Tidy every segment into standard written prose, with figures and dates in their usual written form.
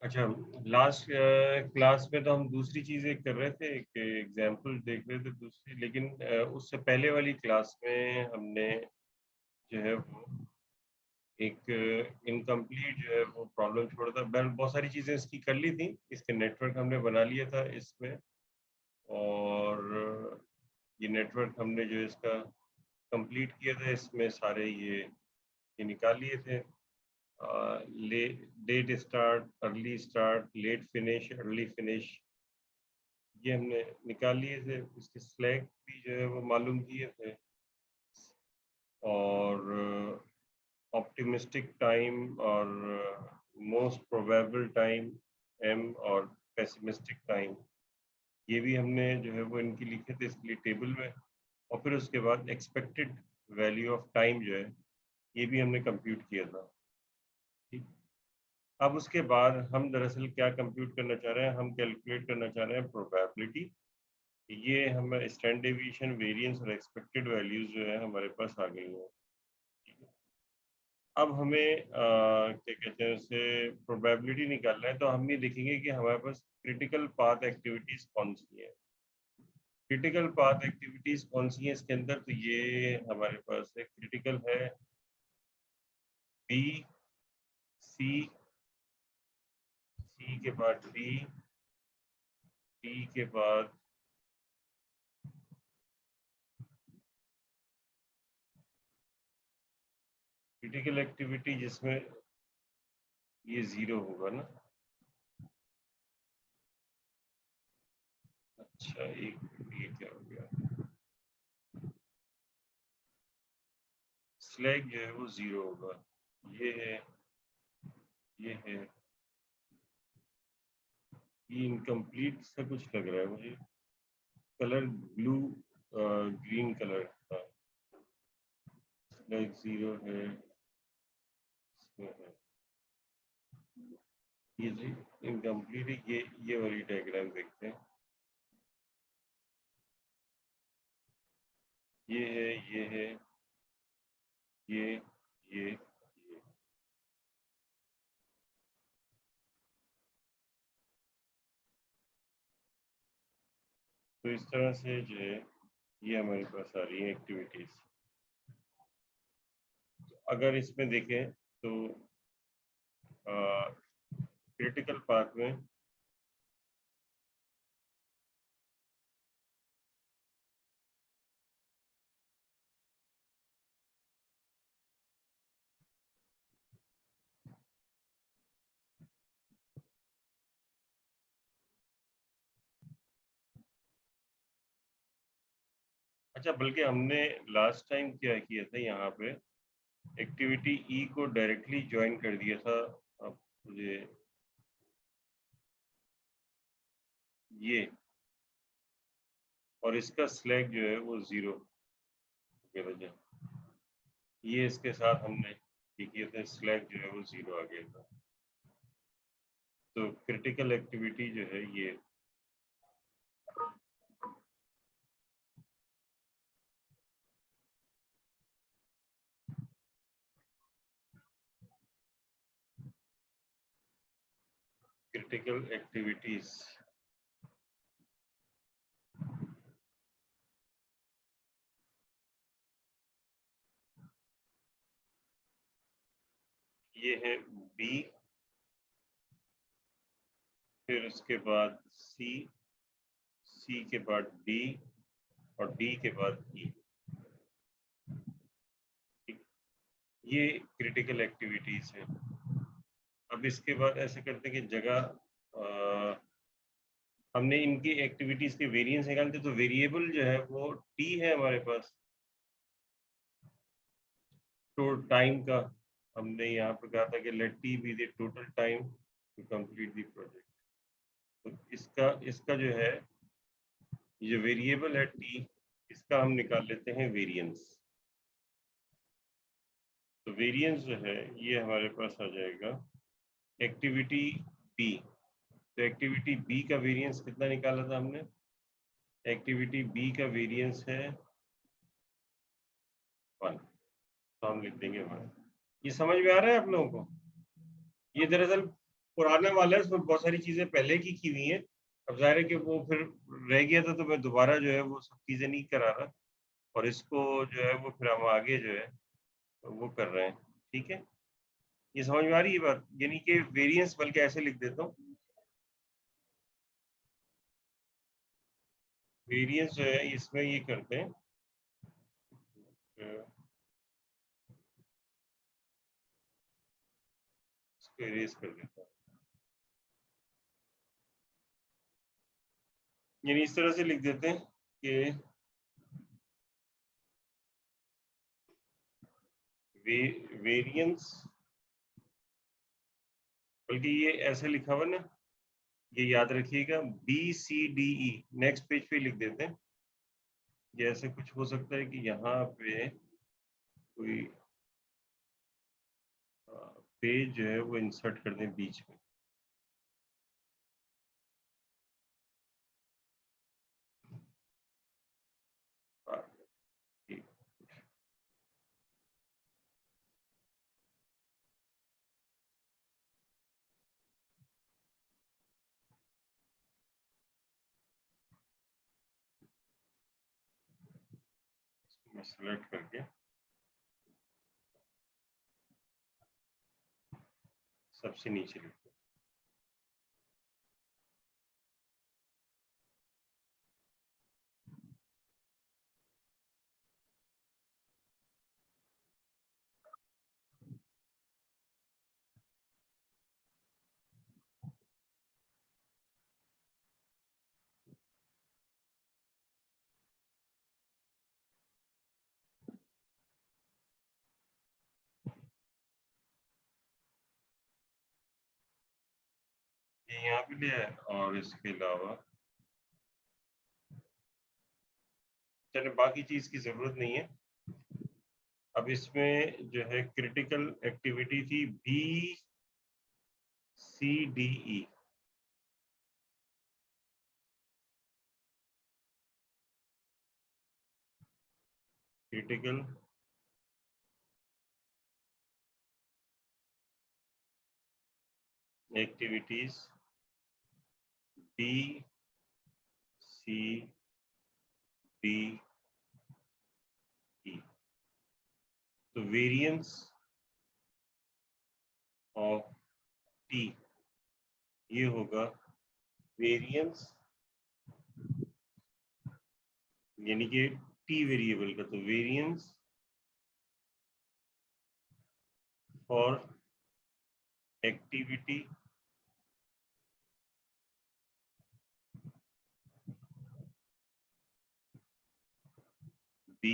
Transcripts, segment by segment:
अच्छा, last class में तो हम दूसरी चीजें कर रहे थे, एक एग्जाम्पल देख रहे थे दूसरी, लेकिन उससे पहले वाली क्लास में हमने जो है वो एक इनकम्प्लीट जो है वो प्रॉब्लम छोड़ा था। बहुत सारी चीजें इसकी कर ली थी, इसके नेटवर्क हमने बना लिया था इसमें, और ये नेटवर्क हमने जो इसका कंप्लीट किया था, इसमें सारे ये निकाल लिए थे। Late start, early start, late finish, early finish, ये हमने निकाल लिए थे। इसके स्लैग भी जो है वो मालूम किए थे, और ऑप्टिमिस्टिक टाइम और मोस्ट प्रोबेबल टाइम एम, और पेसिमिस्टिक टाइम, ये भी हमने जो है वो इनकी लिखे थे इसके लिए टेबल में। और फिर उसके बाद एक्सपेक्टेड वैल्यू ऑफ टाइम जो है ये भी हमने कंप्यूट किया था। ठीक, अब उसके बाद हम दरअसल क्या कंप्यूट करना चाह रहे हैं, हम कैलकुलेट करना चाह रहे हैं प्रोबेबिलिटी। ये हमें स्टैंडर्ड डेविएशन, वेरिएंस और एक्सपेक्टेड वैल्यूज जो है हमारे पास आ गई हैं। अब हमें क्या कहते हैं उसे प्रोबेबिलिटी निकालना है, तो हम ये देखेंगे कि हमारे पास क्रिटिकल पाथ एक्टिविटीज कौन सी है। क्रिटिकल पाथ एक्टिविटीज कौन सी है इसके अंदर, तो ये हमारे पास है, क्रिटिकल है बी, सी, सी के बाद डी, डी के बाद क्रिटिकल एक्टिविटी जिसमें ये 0 होगा ना। अच्छा, एक ये क्या हो गया, स्लैग जो है वो 0 होगा। ये है, ये है, ये इनकम्प्लीट सा कुछ लग रहा है मुझे, कलर ब्लू ग्रीन कलर का, स्लैग 0 है, इसमें है, ये जी इनकम्प्लीट है। ये वाली डायग्राम देखते हैं, ये है, ये है, ये, तो इस तरह से जो है ये हमारे पास आ रही है एक्टिविटीज। अगर इसमें देखें तो क्रिटिकल पाथ में अच्छा, बल्कि हमने लास्ट टाइम क्या किया था, यहाँ पे एक्टिविटी ई को डायरेक्टली ज्वाइन कर दिया था। अब मुझे ये, और इसका स्लैग जो है वो 0 की वजह, ये इसके साथ हमने ये किया था, स्लैग जो है वो 0 आ गया था। तो क्रिटिकल एक्टिविटी जो है ये क्रिटिकल एक्टिविटीज, ये है बी, फिर उसके बाद सी, सी के बाद डी, और डी के बाद ई। ये क्रिटिकल एक्टिविटीज है। अब इसके बाद ऐसे करते हैं कि जगह हमने इनकी एक्टिविटीज के वेरिएंस निकालते, तो वेरिएबल जो है वो टी है हमारे पास। तो टाइम का हमने यहाँ पे कहा था कि let T be the total time to complete the project. तो इसका जो है, ये वेरिएबल है टी, इसका हम निकाल लेते हैं वेरिएंस। तो वेरिएंस जो है ये हमारे पास आ जाएगा एक्टिविटी बी। तो एक्टिविटी बी का वेरिएंस कितना निकाला था हमने, एक्टिविटी बी का वेरिएंस है 1, तो हम लिख देंगे 1। ये समझ में आ रहा है आप लोगों को? ये दरअसल पुराना वाला है, उसमें बहुत सारी चीजें पहले की हुई हैं। अब जाहिर है कि वो फिर रह गया था, तो मैं दोबारा जो है वो सब चीजें नहीं करा रहा, और इसको जो है वो फिर हम आगे जो है वो कर रहे हैं। ठीक है, ये समझ में आ रही है बात? यानी कि वेरिएंस, बल्कि ऐसे लिख देता हूँ, वेरिएंस जो है इसमें ये करते हैं, इसको इरेज कर देता हूँ। यानी इस तरह से लिख देते हैं कि वेरिएंस, बल्कि ये ऐसे लिखा हुआ ना, ये याद रखिएगा, BCDE। नेक्स्ट पेज पे लिख देते हैं। ये ऐसे कुछ हो सकता है कि यहाँ पे कोई पेज जो है वो इंसर्ट कर दें बीच में। ठीक, मैं सेलेक्ट करके सबसे नीचे लिखता हूँ। ये यहाँ पे लिया है, और इसके अलावा चलो बाकी चीज की जरूरत नहीं है। अब इसमें जो है क्रिटिकल एक्टिविटी थी BCDE। Critical activities BCDE। तो वेरिएंस ऑफ T ये होगा वेरिएंस, यानी कि T वेरिएबल का, तो variance for activity B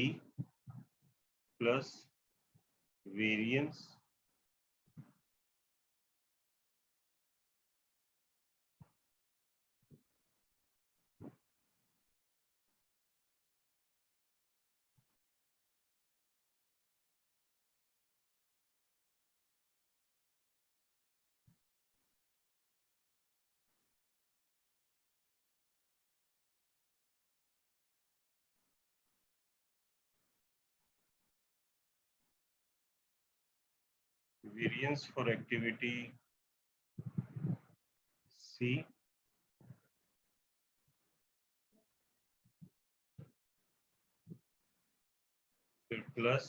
plus variance variance for activity C फिर plus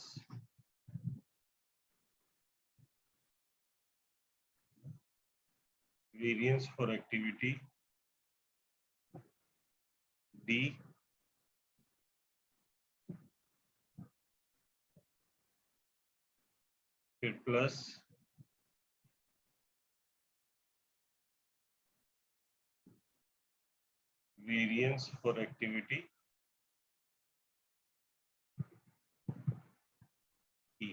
variance for activity D फिर plus variance for activity E।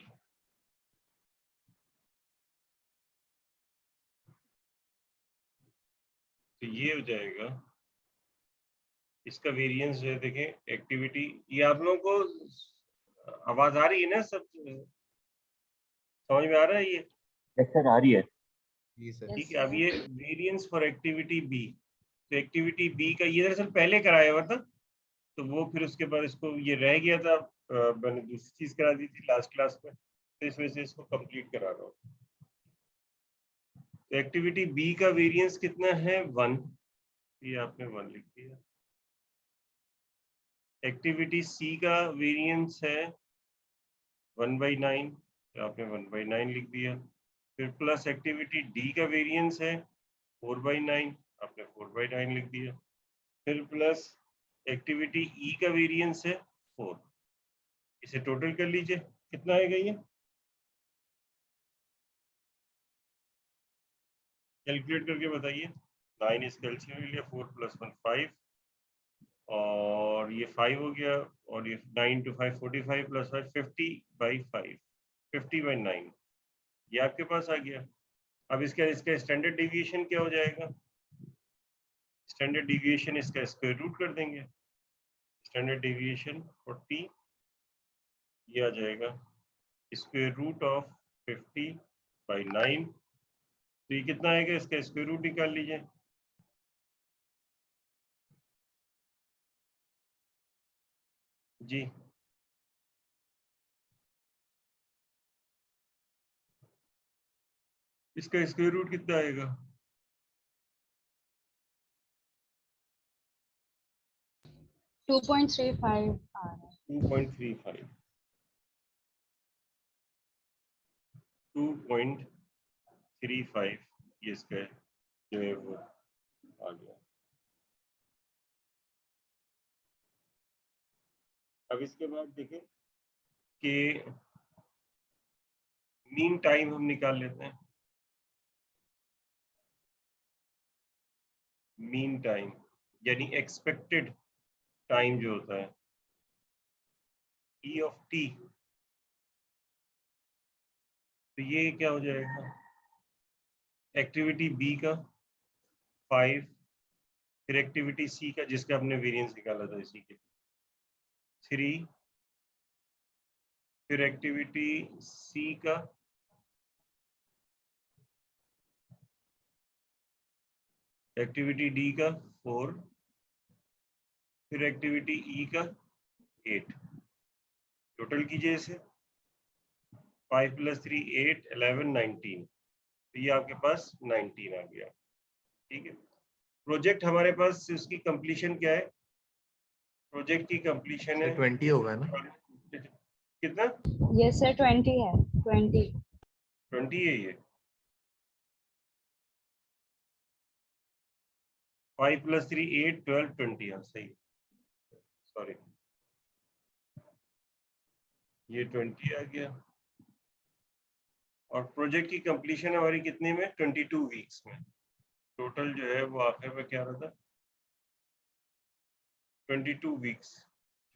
तो ये हो जाएगा, इसका वेरिएंस जो है देखें, एक्टिविटी, ये आप लोगों को आवाज आ रही है ना, सब समझ में आ रहा है ये? यस सर, आ रही है। जी सर। ठीक है, अब ये वेरिएंस फॉर एक्टिविटी B, तो एक्टिविटी B का ये दरअसल पहले कराया हुआ था, तो वो फिर उसके बाद इसको ये रह गया था, मैंने दूसरी चीज करा दी थी लास्ट क्लास में, तो इस वजह से इसको कंप्लीट करा रहा हूँ। तो एक्टिविटी बी का वेरिएंस कितना है 1, ये आपने 1 लिख दिया। एक्टिविटी सी का वेरिएंस है 1/9, तो आपने 1/9 लिख दिया। फिर प्लस एक्टिविटी डी का वेरिएंस है 4/9, आपने 4/9 लिख दिया। फिर प्लस एक्टिविटी ई का वेरिएंस है 4। इसे टोटल कर लीजिए, कितना आएगा ये? कैलकुलेट करके बताइए। 9 इसका एलसीएम ले लिया, 4 + 1 5, और ये 5 हो गया, और ये 9 × 5 45 + 5 50/5, 50/9, ये आपके पास आ गया। अब इसका इसका स्टैंडर्ड डिविएशन क्या हो जाएगा? स्टैंडर्ड डिविएशन इसका स्क्वायर रूट कर देंगे। स्टैंडर्ड डिविएशन 40, ये आ जाएगा स्क्वायर रूट ऑफ 50/9। तो ये कितना आएगा? इसका स्क्वायर रूट निकाल लीजिए। जी, इसका स्क्वायर रूट कितना आएगा? 2.35 आ रहा है। 2.35, 2.35 ये इसका जो है वो आ गया। अब इसके बाद देखें कि मीन टाइम हम निकाल लेते हैं। मीन टाइम यानी एक्सपेक्टेड टाइम जो होता है, ई ऑफ टी, तो ये क्या हो जाएगा? एक्टिविटी बी का 5, फिर एक्टिविटी सी का जिसका हमने वेरिएंस निकाला था इसी के 3, फिर एक्टिविटी सी का एक्टिविटी डी का 4, फिर एक्टिविटी ई का 8। टोटल कीजिए इसे, 5 + 3 8 11 19, तो ये आपके पास 19 आ गया। ठीक है, प्रोजेक्ट हमारे पास उसकी कंप्लीशन क्या है? प्रोजेक्ट की कंप्लीशन है 20 होगा ना? कितना? यस सर 20 है, 20। 20 है ये। 5 + 3 8 12 20, हाँ सही, सॉरी, ये 20 आ गया। और प्रोजेक्ट की कंप्लीशन हमारी कितने में? 22 वीक्स में। टोटल जो है वो आखिर में क्या रहा था? 22 वीक्स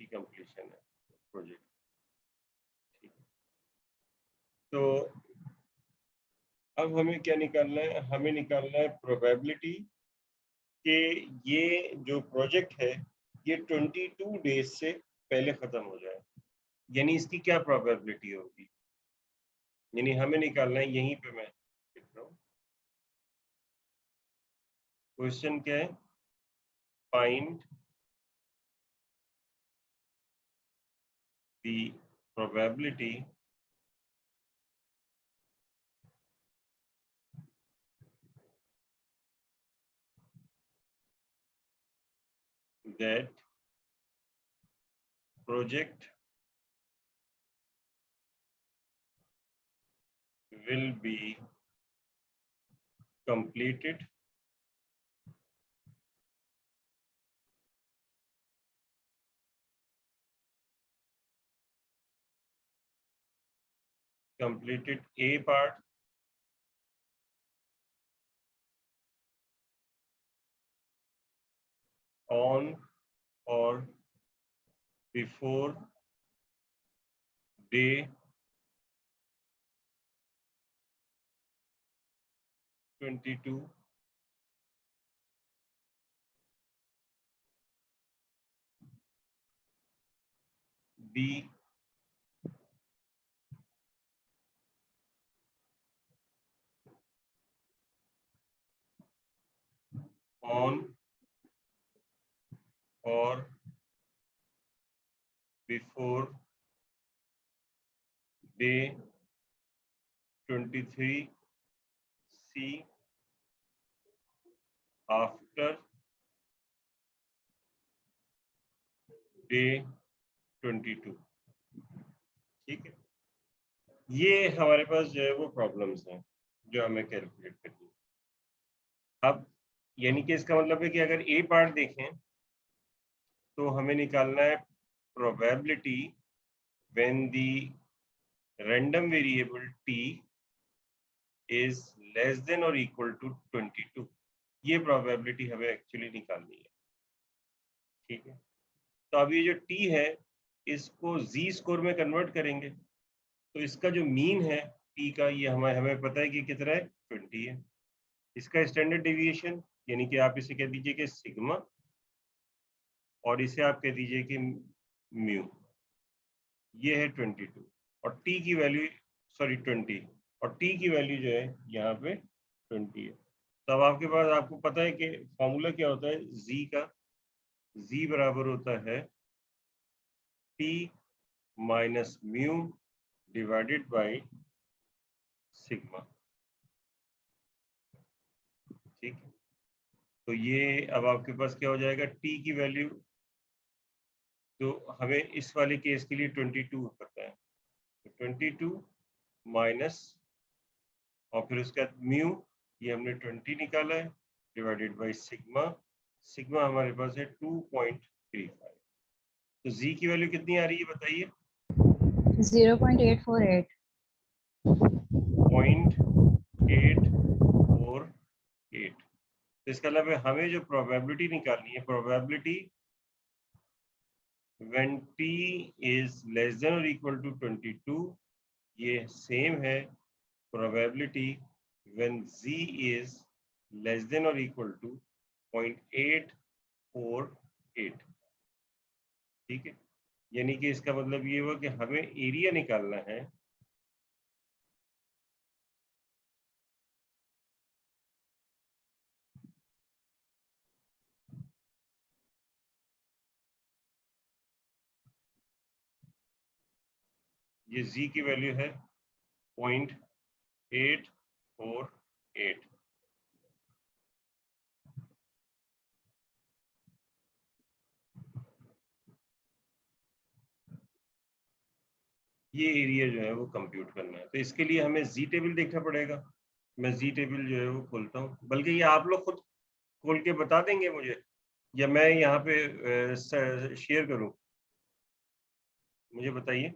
की कंप्लीशन है प्रोजेक्ट। ठीक है, तो अब हमें क्या निकालना है? हमें निकालना है प्रोबेबिलिटी कि ये जो प्रोजेक्ट है ये 22 डेज से पहले खत्म हो जाए, यानी इसकी क्या प्रोबेबिलिटी होगी, यानी हमें निकालना है। यहीं पे मैं लिख रहा हूँ, क्वेश्चन क्या है? Find the probability that project will be completed A part on or before day 22 B on or before day 23 C after day 22। ठीक है, ये हमारे पास जो है वो प्रॉब्लम्स हैं जो हमें कैलकुलेट करनी है। अब यानी कि इसका मतलब है कि अगर ए पार्ट देखें तो हमें निकालना है probability when the random variable T is less then और इक्वल टू 22। ये प्रोबेबिलिटी हमें एक्चुअली निकालनी है। ठीक है, तो अब ये जो टी है इसको जी स्कोर में कन्वर्ट करेंगे, तो इसका जो मीन है टी का, ये हमें पता है कि कितना है, 20 है। इसका स्टैंडर्ड डेविएशन यानी कि आप इसे कह दीजिए कि सिग्मा, और इसे आप कह दीजिए कि म्यू, ये है 22, और टी की वैल्यू, सॉरी 20, और टी की वैल्यू जो है यहाँ पे 20 है। तो अब आपके पास, आपको पता है कि फॉर्मूला क्या होता है जी का, जी बराबर होता है T minus mu divided by sigma. ठीक है, तो ये अब आपके पास क्या हो जाएगा, टी की वैल्यू तो हमें इस वाले केस के लिए 22 पता है, तो 22 माइनस, और फिर उसके बाद म्यू, ये हमने 20 निकाला है, डिवाइडेड बाय सिग्मा। सिग्मा हमारे पास है 2.35। तो जी की वैल्यू कितनी आ रही है बताइए? 0.848। 0.848। तो इसका मतलब है हमें जो प्रोबेबिलिटी निकालनी है, probability when t is less than or equal to 22, ये सेम है probability when z is less than or equal to 0.848। ठीक है, यानी कि इसका मतलब ये हुआ कि हमें एरिया निकालना है ये z की वैल्यू है 0.848। ये एरिया जो है वो कंप्यूट करना है, तो इसके लिए हमें जी टेबल देखना पड़ेगा। मैं जी टेबल जो है वो खोलता हूँ, बल्कि ये आप लोग खुद खोल के बता देंगे मुझे, या मैं यहाँ पे शेयर करूँ, मुझे बताइए।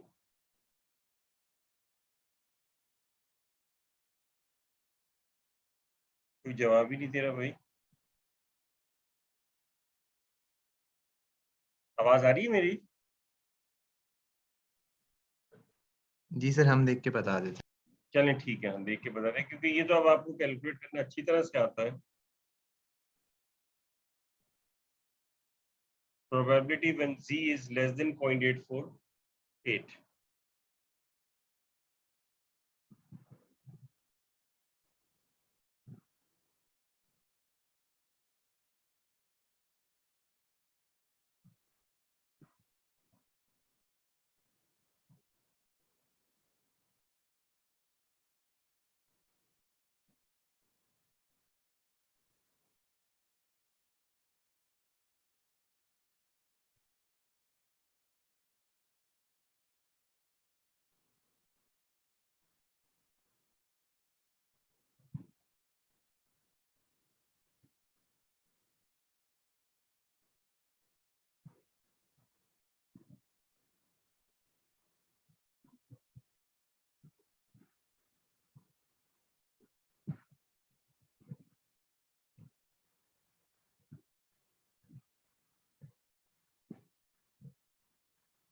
कोई जवाब ही नहीं दे रहा भाई। आवाज आ रही है मेरी? जी सर, हम देख के बता देते हैं। चलें ठीक है, हम देख के बता रहे हैं, क्योंकि ये तो अब आपको कैलकुलेट करना अच्छी तरह से आता है। Probability when z is less then 0.848।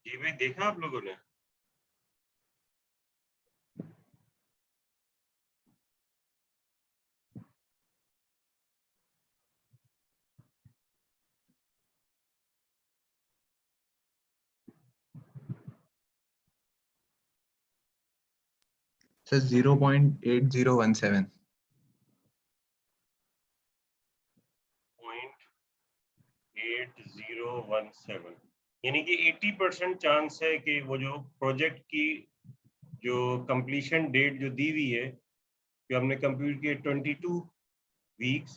जी भाई, देखा आप लोगों ने? सर 0.8017। 0.8017, यानी कि 80% चांस है कि वो जो प्रोजेक्ट की जो कंप्लीशन डेट जो दी हुई है, जो हमने कंप्यूट किए 22 वीक्स,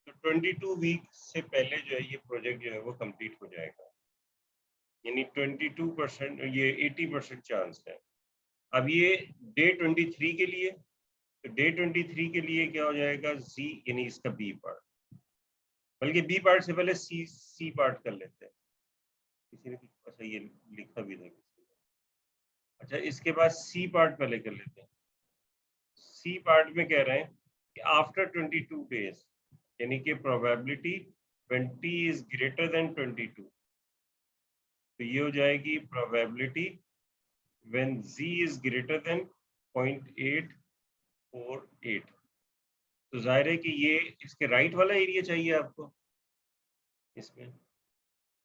तो 22 वीक से पहले जो है ये प्रोजेक्ट जो है वो कंप्लीट हो जाएगा, यानी 22%, ये 80% चांस है। अब ये डे 23 के लिए, तो डे 23 के लिए क्या हो जाएगा, जी यानी इसका बी पार्ट, बल्कि बी पार्ट से पहले सी पार्ट कर लेते हैं, किसी ने अच्छा ये लिखा भी था किसी ने। अच्छा इसके बाद सी पार्ट पहले कर लेते हैं। सी पार्ट में कह रहे हैं कि आफ्टर 22 डेज, यानी कि probability when T is greater than 22, तो ये हो जाएगी probability when z is greater than 0.848। तो जाहिर है कि ये इसके राइट वाला एरिया चाहिए आपको इसमें,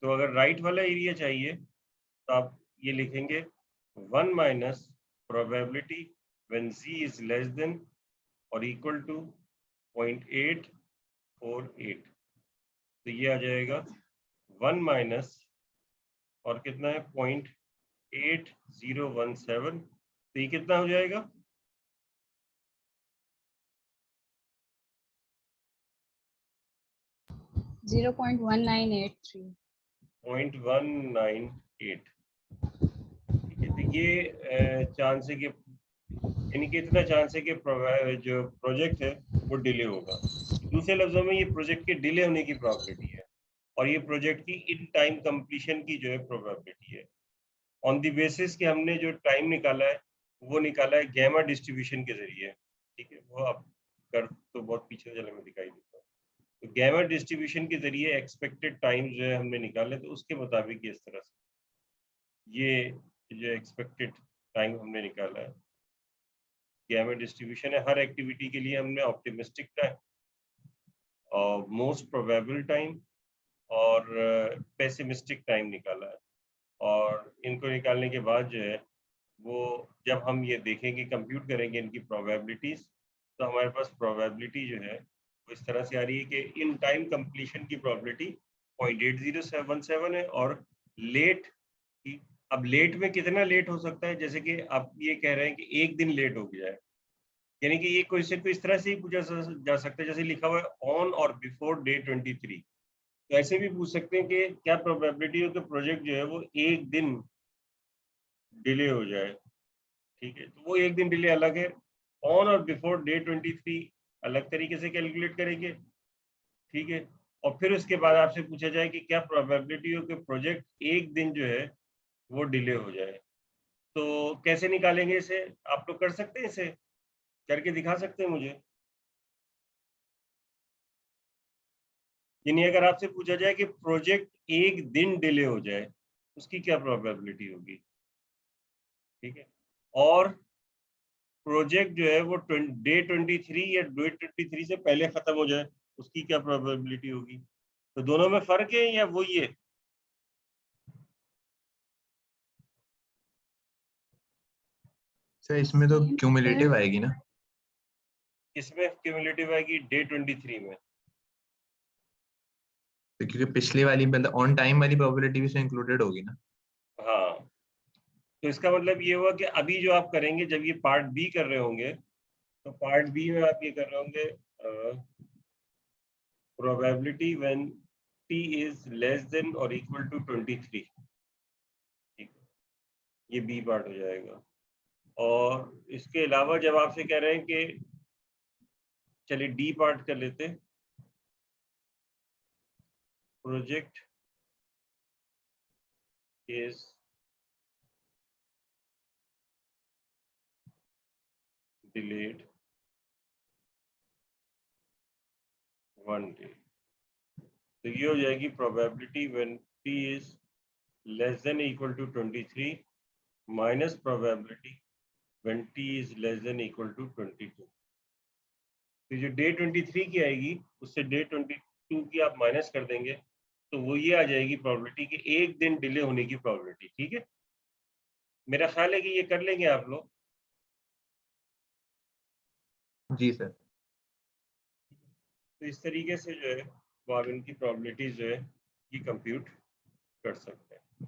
तो अगर राइट वाला एरिया चाहिए तो आप ये लिखेंगे 1 minus probability when z is less then और इक्वल टू 0.848, तो ये आ जाएगा 1 माइनस और कितना है 0.8017, तो ये कितना हो जाएगा 0.1983। 0.198। ठीक है, तो ये चांस है कि, यानी कि इतना चांस है कि जो प्रोजेक्ट है वो डिले होगा। दूसरे लफ्जों में ये प्रोजेक्ट के डिले होने की प्रोबेबिलिटी है, और ये प्रोजेक्ट की इन टाइम कंप्लीशन की जो है प्रोबेबिलिटी है, ऑन द बेसिस कि हमने जो टाइम निकाला है वो निकाला है गैमा डिस्ट्रीब्यूशन के जरिए। ठीक है, वो अब कर तो बहुत पीछे चले मैं दिखाई देता हूँ। तो गैमा डिस्ट्रीब्यूशन के जरिए एक्सपेक्टेड टाइम जो है हमने निकाले, तो उसके मुताबिक इस तरह से ये जो एक्सपेक्टेड टाइम हमने निकाला है, गैमा डिस्ट्रीब्यूशन है, हर एक्टिविटी के लिए हमने ऑप्टिमिस्टिक टाइम और मोस्ट प्रोबेबल टाइम और पेसिमिस्टिक टाइम निकाला है। और इनको निकालने के बाद जो है वो जब हम ये देखेंगे, कंप्यूट करेंगे इनकी प्रोबेबिलिटीज, तो हमारे पास प्रोबेबिलिटी जो है वो इस तरह से आ रही है कि इन टाइम कंप्लीशन की प्रोबेबिलिटी 0.8077 है, और लेट की, अब लेट में कितना लेट हो सकता है, जैसे कि आप ये कह रहे हैं कि एक दिन लेट हो गया है, यानी कि ये क्वेश्चन को इस तरह से ही पूछा जा सकता है जैसे लिखा हुआ है ऑन और बिफोर डे 23। तो ऐसे भी पूछ सकते हैं कि क्या प्रोबेबिलिटी हो कि प्रोजेक्ट जो है वो एक दिन डिले हो जाए। ठीक है, तो वो एक दिन डिले अलग है, ऑन और बिफोर डे 23 अलग तरीके से कैलकुलेट करेंगे। ठीक है, और फिर उसके बाद आपसे पूछा जाए कि क्या प्रोबेबिलिटी हो कि प्रोजेक्ट एक दिन जो है वो डिले हो जाए, तो कैसे निकालेंगे इसे, आप लोग कर सकते हैं, इसे करके दिखा सकते हैं मुझे। यानी अगर आपसे पूछा जाए कि प्रोजेक्ट एक दिन डिले हो जाए, उसकी क्या प्रोबेबिलिटी होगी। ठीक है, और प्रोजेक्ट जो है वो डे 23 या डे 23 से पहले खत्म हो जाए, उसकी क्या प्रोबेबिलिटी होगी। तो दोनों में फर्क है या वो ये, सर इसमें तो क्यूमुलेटिव आएगी ना, इसमें क्यूमुलेटिव आएगी डे 23 में। तो क्योंकि पिछली वाली मतलब ऑन टाइम वाली प्रोबेबिलिटी भी इसमें इंक्लूडेड होगी ना। हाँ, तो इसका मतलब ये हुआ कि अभी जो आप करेंगे जब ये पार्ट बी कर रहे होंगे, तो पार्ट बी में आप ये कर रहे होंगे probability when T is less then और इक्वल टू 23। ठीक है, ये बी पार्ट हो जाएगा। और इसके अलावा जब आपसे कह रहे हैं कि चलिए डी पार्ट कर लेते हैं, प्रोजेक्ट इज डिलेड 1 डे, तो ये हो जाएगी probability when T is less than equal to 23 minus probability when T is less than equal to 22। तो जो डे 23 की आएगी उससे डे 22 की आप माइनस कर देंगे, तो वो ये आ जाएगी प्रोबेबिलिटी कि एक दिन डिले होने की प्रोबेबिलिटी। ठीक है, मेरा ख्याल है कि ये कर लेंगे आप लोग। जी सर। तो इस तरीके से जो है वो आप इनकी प्रोबेबिलिटीज जो है ये कंप्यूट कर सकते हैं।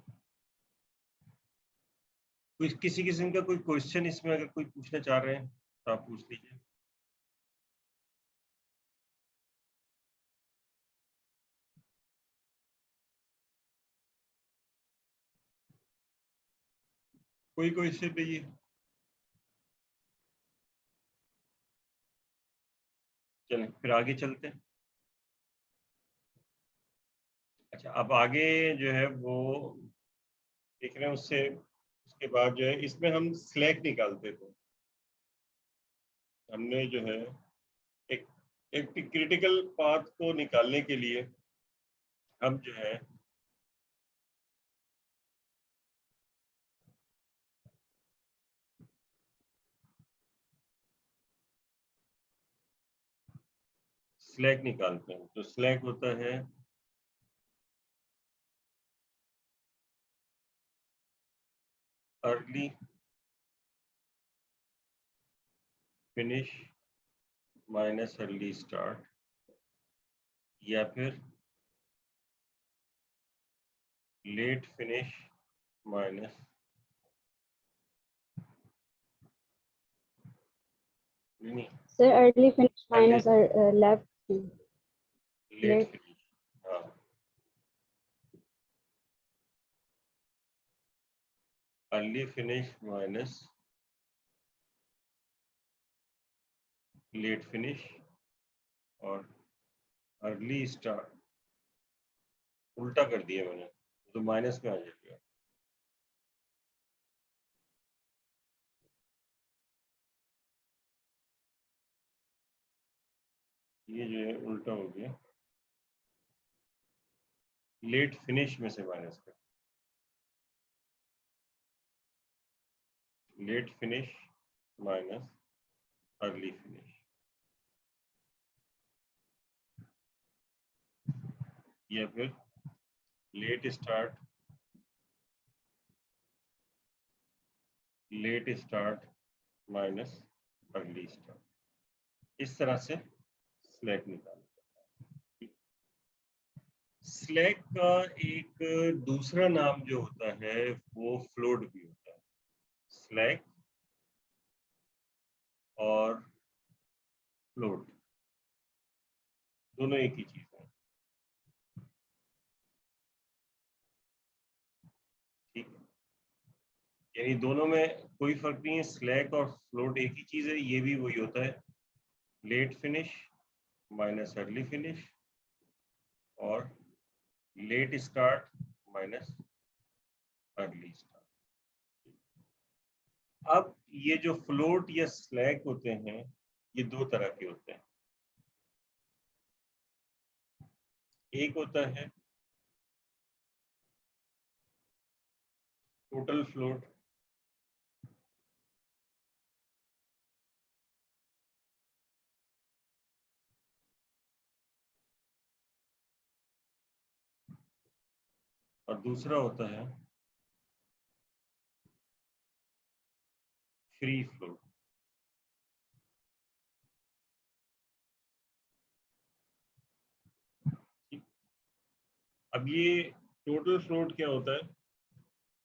कोई किसी किस्म का कोई क्वेश्चन इसमें अगर कोई पूछना चाह रहे हैं तो आप पूछ लीजिए। कोई क्वेश्चन नहीं है? चलें फिर आगे चलते हैं। अच्छा, अब आगे जो है वो देख रहे हैं, उसके बाद जो है इसमें हम स्लैक निकालते थे। हमने जो है एक एक क्रिटिकल पाथ को निकालने के लिए हम जो है स्लैक निकालते हैं। तो स्लैक होता है early finish minus early start, या फिर लेट फिनिश माइनस नहीं Sir, early finish early minus left. Late Late. Finish. हाँ, early finish minus late finish और अर्ली स्टार्ट। उल्टा कर दिया मैंने, तो माइनस में आ जाएगा। ये जो है उल्टा हो गया, लेट फिनिश में से माइनस कर, late finish minus early finish, या फिर late start minus early start. इस तरह से स्लैक निकाल। स्लैक का एक दूसरा नाम जो होता है वो फ्लोट भी होता है। स्लैक और फ्लोट दोनों एक ही चीज है। ठीक है, यानी दोनों में कोई फर्क नहीं है। स्लैक और फ्लोट एक ही चीज है। ये भी वही होता है, late finish minus early finish और late start minus early start. अब ये जो फ्लोट या स्लैक होते हैं ये दो तरह के होते हैं। एक होता है टोटल फ्लोट, और दूसरा होता है फ्री फ्लोट। अब ये टोटल फ्लोट क्या होता है?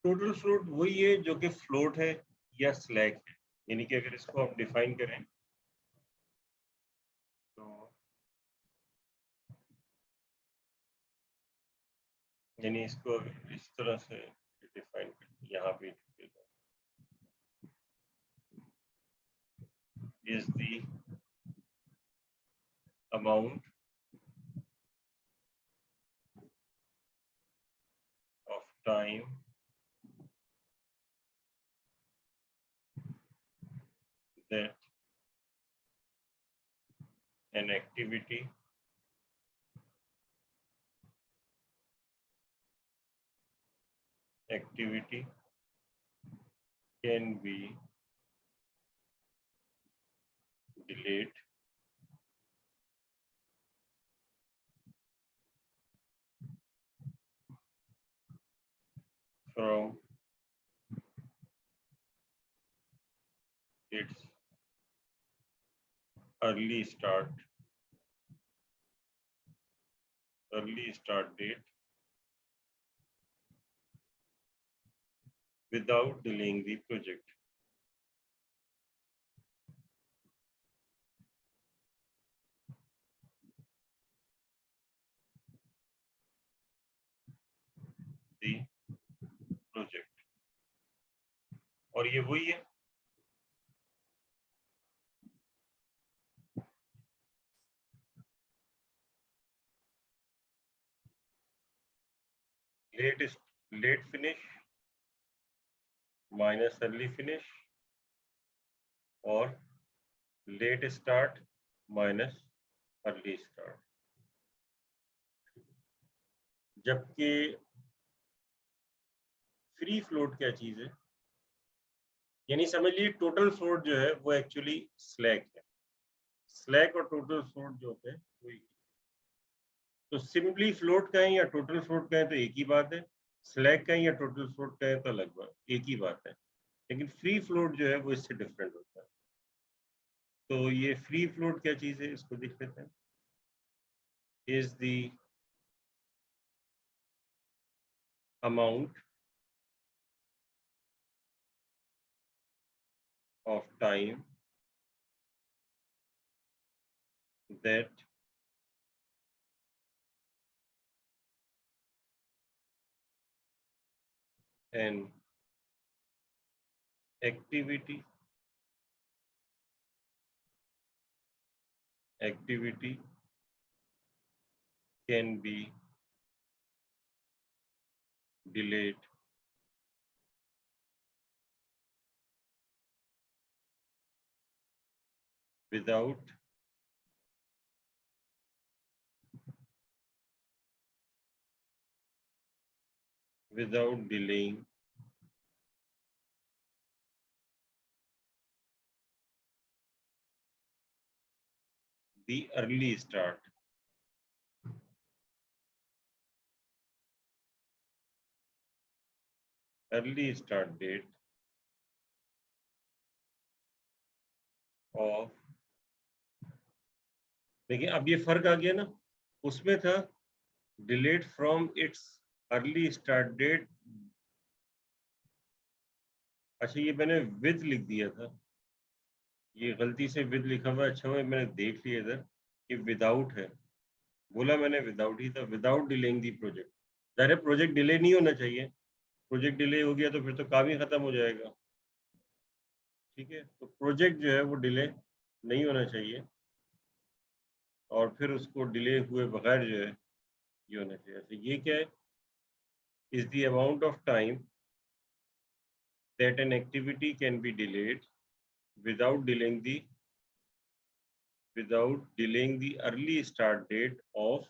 टोटल फ्लोट वही है जो कि फ्लोट है या स्लैक है। यानी कि अगर इसको आप डिफाइन करें तो यानी इसको इस तरह से डिफाइन करें, यहाँ पे is the amount of time that an activity can be delayed from its early start date without delaying the project. The project और ये वही है। Late finish minus early finish और late start minus early start. जबकि free float क्या चीज है, यानी समझ लीजिए टोटल फ्लोट जो है वो एक्चुअली स्लैक है। स्लैक और टोटल फ्लोट जो होते हैं वही। तो सिंपली फ्लोट कहें या टोटल फ्लोट कहें तो एक ही बात है, स्लैक कहें या टोटल फ्लोट कहें तो लगभग एक ही बात है, लेकिन फ्री फ्लोट जो है वो इससे डिफरेंट होता है। तो ये फ्री फ्लोट क्या चीज है, इसको देख लेते हैं। Is the amount of time that an activity can be delayed without delaying the early start date of। देखिए अब ये फर्क आ गया ना, उसमें था delayed from its early start date। अच्छा ये मैंने with लिख दिया था, ये गलती से with लिखा हुआ। अच्छा हुआ मैंने देख लिया इधर कि विदाउट है, बोला मैंने विदाउट ही था, विदाउट डिलेइंग दी प्रोजेक्ट। ज़ाहिर प्रोजेक्ट डिले नहीं होना चाहिए, प्रोजेक्ट डिले हो गया तो फिर तो काम ही खत्म हो जाएगा। ठीक है, तो प्रोजेक्ट जो है वो डिले नहीं होना चाहिए और फिर उसको डिले हुए बगैर जो है ये होना चाहिए। तो ये क्या है, is the amount of time that an activity can be delayed without delaying the early start date of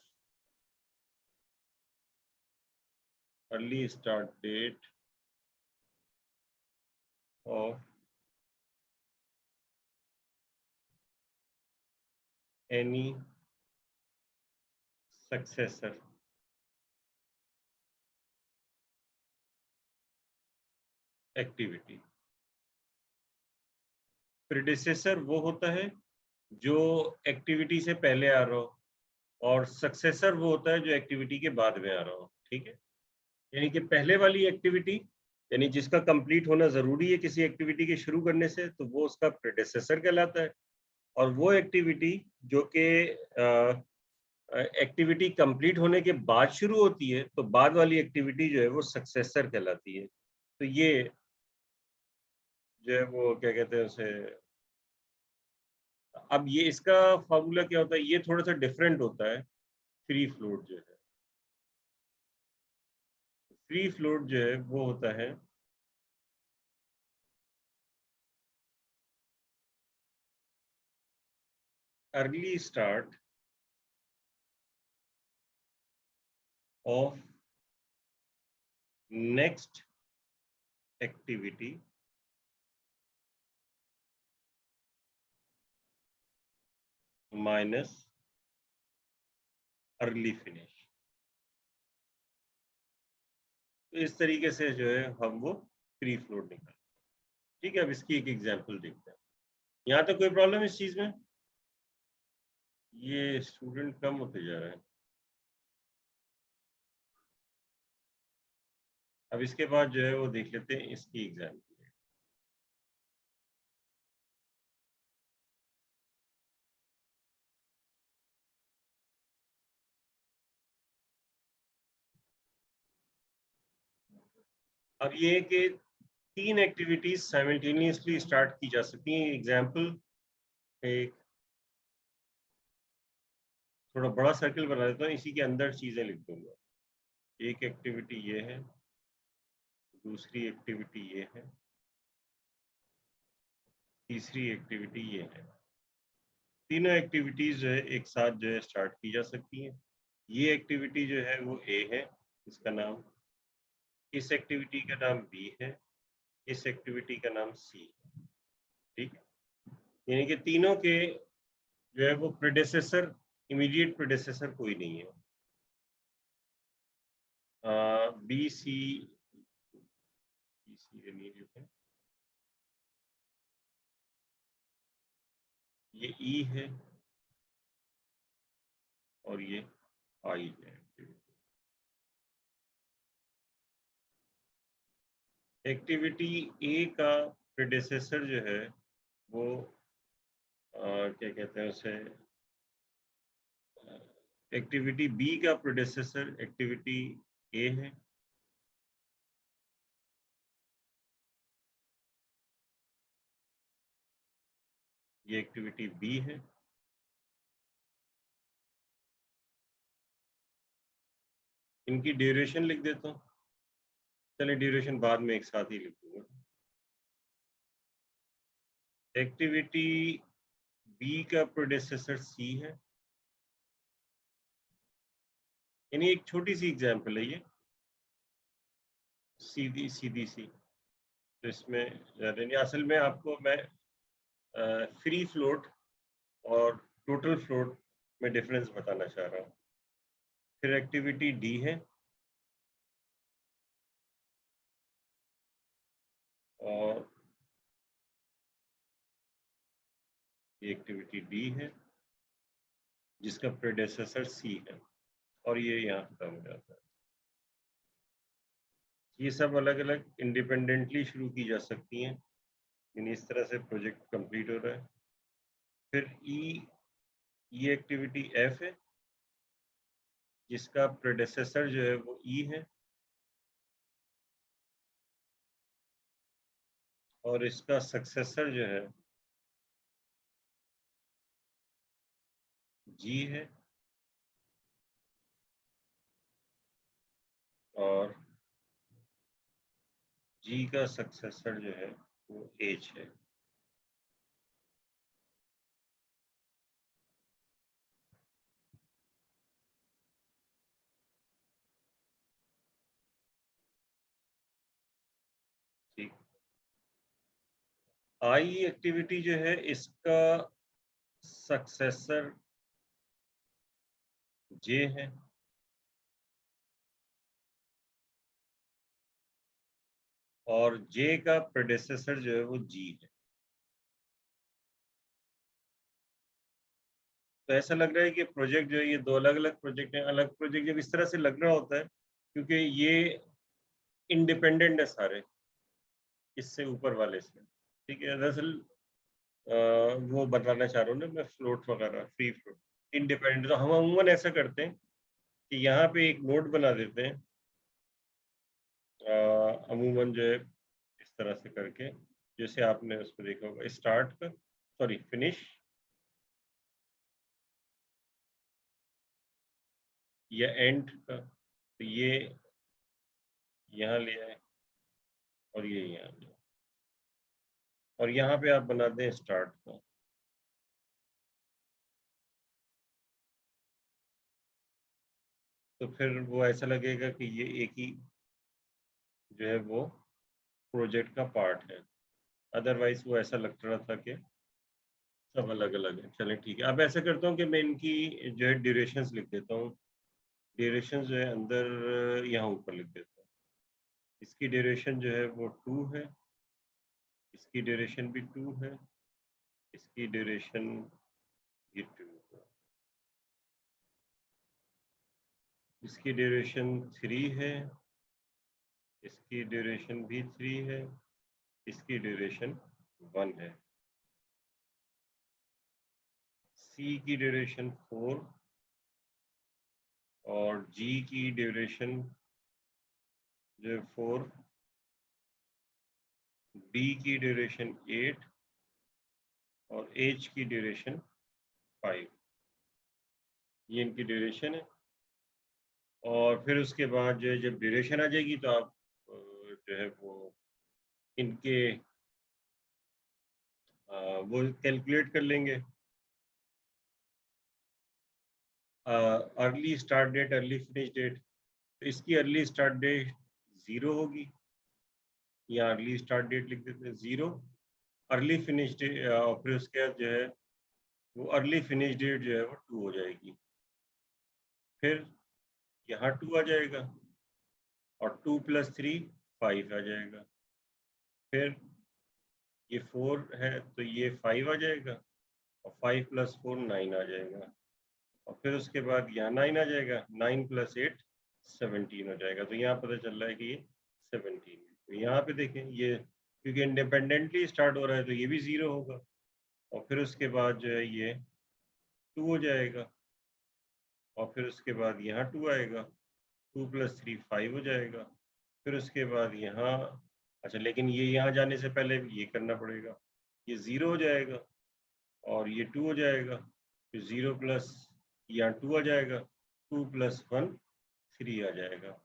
any successor activity। Predecessor वो होता है जो एक्टिविटी से पहले आ रहा हो और सक्सेसर वो होता है जो एक्टिविटी के बाद में आ रहा हो। ठीक है, यानी कि पहले वाली एक्टिविटी यानी जिसका कंप्लीट होना जरूरी है किसी एक्टिविटी के शुरू करने से, तो वो उसका प्रेडिसेसर कहलाता है। और वो एक्टिविटी जो कि एक्टिविटी कंप्लीट होने के बाद शुरू होती है, तो बाद वाली एक्टिविटी जो है वो सक्सेसर कहलाती है। तो ये जो है वो क्या कहते हैं उसे, अब ये इसका फॉर्मूला क्या होता है, ये थोड़ा सा डिफरेंट होता है। फ्री फ्लोट जो है, फ्री फ्लोट जो है वो होता है early start of next activity minus early finish. तो इस तरीके से जो है हम वो फ्री फ्लोट निकालते हैं। ठीक है, अब इसकी एक एग्जांपल देखते हैं। यहाँ तक कोई प्रॉब्लम इस चीज में? ये स्टूडेंट कम होते जा रहे हैं। अब इसके बाद जो है वो देख लेते हैं इसकी एग्जाम्पल। अब ये कि 3 एक्टिविटीज साइमल्टेनियसली स्टार्ट की जा सकती हैं। एग्जाम्पल, एक थोड़ा बड़ा सर्कल बना देता हूँ, इसी के अंदर चीजें लिख दूंगा। एक एक्टिविटी ये है, दूसरी एक्टिविटी ये है, तीसरी एक्टिविटी ये है। तीनों एक्टिविटीज जो है एक साथ जो है स्टार्ट की जा सकती हैं। ये एक्टिविटी जो है वो ए है, इसका नाम, इस एक्टिविटी का नाम बी है, इस एक्टिविटी का नाम सी है। ठीक है, यानी कि तीनों के जो है वो प्रेडेसेसर, इमीडिएट प्रेडेसेसर कोई नहीं है। बी सी है, ये ई है और ये आई है। एक्टिविटी ए का प्रेडेसेसर जो है वो क्या कहते हैं उसे, एक्टिविटी बी का प्रेडेसेसर एक्टिविटी ए है, ये एक्टिविटी बी है, इनकी ड्यूरेशन लिख देता हूँ। चलिए ड्यूरेशन बाद में एक साथ ही लिख दूंगा। एक्टिविटी बी का प्रेडेसेसर सी है, यानी एक छोटी सी एग्जांपल है ये, सीधी सीधी सी। तो इसमें ज़्यादा नहीं, असल में आपको मैं फ्री फ्लोट और टोटल फ्लोट में डिफरेंस बताना चाह रहा हूँ। फिर एक्टिविटी डी है और ये एक्टिविटी डी है जिसका प्रेडेसेसर सी है और ये यहाँ खत्म हो जाता है। ये सब अलग अलग इंडिपेंडेंटली शुरू की जा सकती हैं, यानी इस तरह से प्रोजेक्ट कंप्लीट हो रहा है। फिर ये एक्टिविटी एफ है जिसका प्रेडेसेसर जो है वो ई है और इसका सक्सेसर जो है जी है और जी का सक्सेसर जो है वो एच है। ठीक, आई एक्टिविटी जो है इसका सक्सेसर जे है और जे का प्रेडेसेसर जो है वो जी है। तो ऐसा लग रहा है कि प्रोजेक्ट जो है ये दो अलग अलग प्रोजेक्ट हैं। अलग प्रोजेक्ट जब इस तरह से लग रहा होता है क्योंकि ये इंडिपेंडेंट है सारे इससे ऊपर वाले से। ठीक है, दरअसल वो बताना चाह रहा हूँ ना मैं, फ्लोट वगैरह, फ्री फ्लोट, इंडिपेंडेंट। तो हम अमूमन ऐसा करते हैं कि यहाँ पे एक नोड बना देते हैं, अमूमन जो है इस तरह से करके, जैसे आपने उसको देखा होगा स्टार्ट का, सॉरी फिनिश या एंड का। तो ये यहाँ ले आए और ये यहाँ ले आए और यहाँ पे आप बना दें स्टार्ट का। तो फिर वो ऐसा लगेगा कि ये एक ही जो है वो प्रोजेक्ट का पार्ट है। अदरवाइज वो ऐसा लग रहा था कि सब अलग अलग है। चलें ठीक है, अब ऐसा करता हूँ कि मैं इनकी जो है ड्यूरेशंस लिख देता हूँ। ड्यूरेशन जो है अंदर यहाँ ऊपर लिख देता हूँ। इसकी ड्यूरेशन जो है वो 2 है, इसकी ड्यूरेशन भी 2 है, इसकी ड्यूरेशन ये 2 है, इसकी ड्यूरेशन 3 है, इसकी ड्यूरेशन भी 3 है, इसकी ड्यूरेशन 1 है, सी की ड्यूरेशन 4 और जी की ड्यूरेशन जो है 4 बी की ड्यूरेशन 8 और एच की ड्यूरेशन 5, ये इनकी ड्यूरेशन है। और फिर उसके बाद जो है जब ड्यूरेशन आ जाएगी तो आप जो है वो इनके वो कैलकुलेट कर लेंगे। Early start date, early finish date, तो इसकी अर्ली स्टार्ट डेट 0 होगी, या अर्ली स्टार्ट डेट लिख देते हैं 0, अर्ली फिनिश डेट, और फिर उसके बाद जो है वो अर्ली फिनिश डेट जो है वो 2 हो जाएगी। फिर यहाँ 2 आ जाएगा और 2 + 3 5 आ जाएगा। फिर ये 4 है तो ये 5 आ जाएगा और 5 + 4 9 आ जाएगा। और फिर उसके बाद यहाँ 9 आ जाएगा, 9 + 8 17 हो जाएगा। तो यहाँ पता चल रहा है कि ये 17। तो यहाँ पे देखें ये क्योंकि इंडिपेंडेंटली स्टार्ट हो रहा है तो ये भी 0 होगा। और फिर उसके बाद जो है ये 2 हो जाएगा और फिर उसके बाद यहाँ 2 आएगा, 2 + 3 5 हो जाएगा। फिर उसके बाद यहाँ, अच्छा लेकिन ये यहाँ जाने से पहले ये करना पड़ेगा, ये 0 हो जाएगा और ये 2 हो जाएगा, फिर 0 प्लस यहाँ 2 आ जाएगा, 2 + 1 3 आ जाएगा।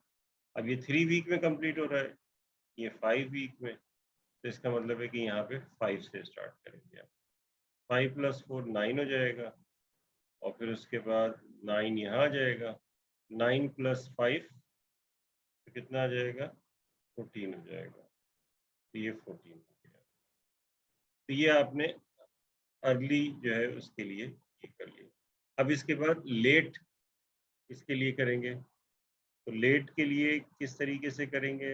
अब ये 3 वीक में कंप्लीट हो रहा है, ये 5 वीक में, तो इसका मतलब है कि यहाँ पे 5 से स्टार्ट करेंगे। 5 + 4 9 हो जाएगा और फिर उसके बाद 9 यहाँ आ जाएगा, 9 + 5 तो कितना आ जाएगा, 14 हो जाएगा। तो ये 14 हो गया। तो ये आपने अर्ली जो है उसके लिए ये कर लिया। अब इसके बाद लेट इसके लिए करेंगे, तो लेट के लिए किस तरीके से करेंगे?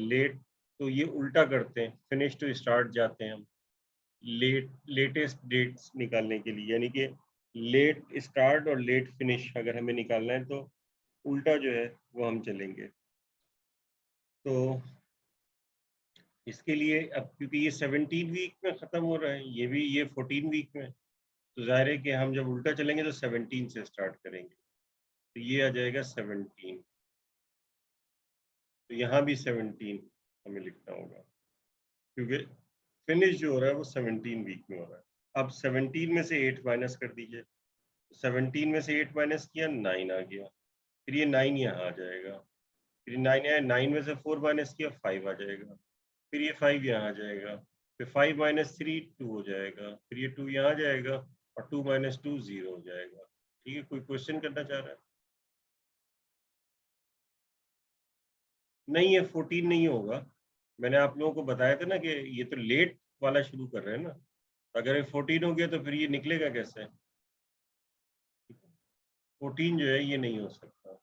लेट तो ये उल्टा करते हैं, फिनिश टू स्टार्ट जाते हैं हम लेटेस्ट डेट्स निकालने के लिए, यानी कि लेट स्टार्ट और लेट फिनिश अगर हमें निकालना है तो उल्टा जो है वो हम चलेंगे। तो इसके लिए अब क्योंकि ये 17 वीक में ख़त्म हो रहा है, ये भी ये 14 वीक में, तो ज़ाहिर है कि हम जब उल्टा चलेंगे तो 17 से स्टार्ट करेंगे, तो ये आ जाएगा 17। तो यहाँ भी 17 हमें लिखना होगा क्योंकि फिनिश जो हो रहा है वो 17 वीक में हो रहा है। अब 17 में से 8 माइनस कर दीजिए, 17 में से 8 माइनस किया 9 आ गया, फिर ये 9 यहाँ आ जाएगा, फिर 9 आया, 9 में से 4 माइनस किया 5 आ जाएगा, फिर ये 5 यहाँ आ जाएगा, फिर 5 - 3 2 हो जाएगा, फिर ये 2 यहाँ आ जाएगा और 2 - 2 0 हो जाएगा। ठीक है, कोई क्वेश्चन करना चाह रहा है? नहीं, ये 14 नहीं होगा। मैंने आप लोगों को बताया था ना कि ये तो लेट वाला शुरू कर रहे हैं ना, अगर ये 14 हो गया तो फिर ये निकलेगा कैसे? 14 जो है ये नहीं हो सकता।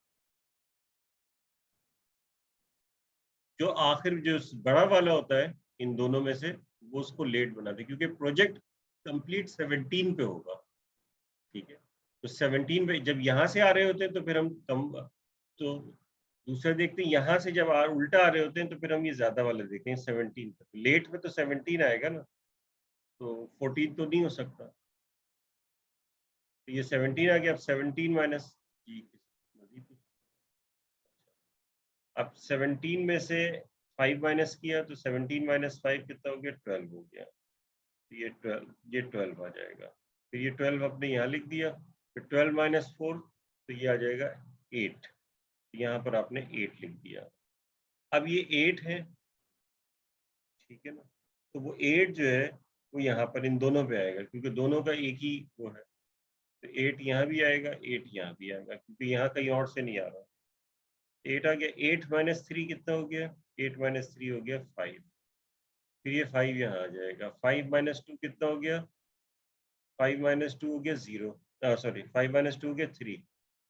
जो आखिर जो बड़ा वाला होता है इन दोनों में से, वो उसको लेट बनाते हैं क्योंकि प्रोजेक्ट कंप्लीट 17 पे होगा। ठीक है, तो 17 पे जब यहाँ से आ रहे होते हैं तो फिर हम कम, तो दूसरा देखते हैं यहाँ से जब उल्टा आ रहे होते हैं तो फिर हम ये ज्यादा वाला देखते हैं 17 पे। लेट में तो 17 आएगा ना, तो 14 तो नहीं हो सकता। तो ये 17 आ गया, अब 17 माइनस जी, अब 17 में से 5 माइनस किया तो 17 - 5 कितना हो गया, 12 हो गया। तो ये 12 आ जाएगा, फिर ये 12 आपने यहाँ लिख दिया, फिर 12 - 4 तो ये आ जाएगा 8, यहाँ पर आपने 8 लिख दिया। अब ये 8 है, ठीक है ना, तो वो 8 जो है वो यहाँ पर इन दोनों पे आएगा क्योंकि दोनों का एक ही वो है, तो 8 यहाँ भी आएगा, 8 यहाँ भी आएगा क्योंकि यहाँ कहीं और से नहीं आ रहा। 8 आ गया, 8 - 3 कितना हो गया, 8 - 3 हो गया 5, फिर ये 5 यहाँ आ जाएगा, 5 - 2 कितना हो गया, 5 - 2 हो गया 0, सॉरी 5 - 2 हो गया 3।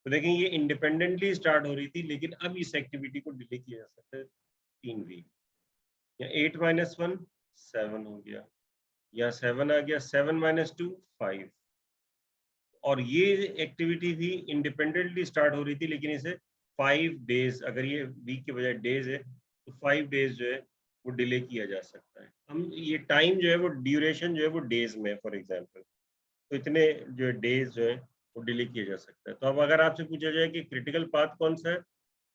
तो देखें ये इंडिपेंडेंटली स्टार्ट हो रही थी, लेकिन अब इस एक्टिविटी को डिले किया जा सकता है 3 वीक। या 8 - 1 7 हो गया, या 7 आ गया, 7 - 2 5। और ये एक्टिविटी भी इंडिपेंडेंटली स्टार्ट हो रही थी, लेकिन इसे 5 डेज, अगर ये वीक के बजाय डेज है तो 5 डेज जो है वो डिले किया जा सकता है। हम ये टाइम जो है वो ड्यूरेशन जो है वो डेज में, फॉर एग्जांपल, तो इतने जो डेज जो है वो डिले किया जा सकता है। तो अब अगर आपसे पूछा जाए कि क्रिटिकल पाथ कौन सा है,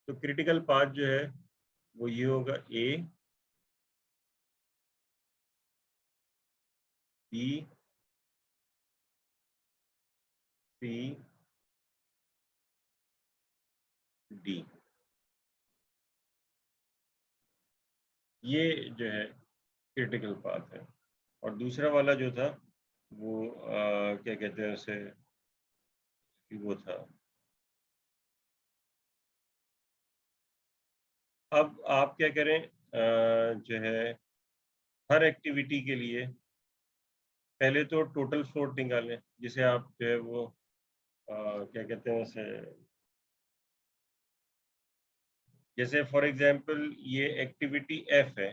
तो क्रिटिकल पाथ जो है वो ये होगा, ए B, C, D। ये जो है क्रिटिकल पाथ है। और दूसरा वाला जो था वो क्या कहते हैं उसे, वो था। अब आप क्या करें, जो है हर एक्टिविटी के लिए पहले तो टोटल फ्लोट निकालें, जिसे आप जो है वो क्या कहते हैं उसे, जैसे फॉर एग्जांपल ये एक्टिविटी एफ है,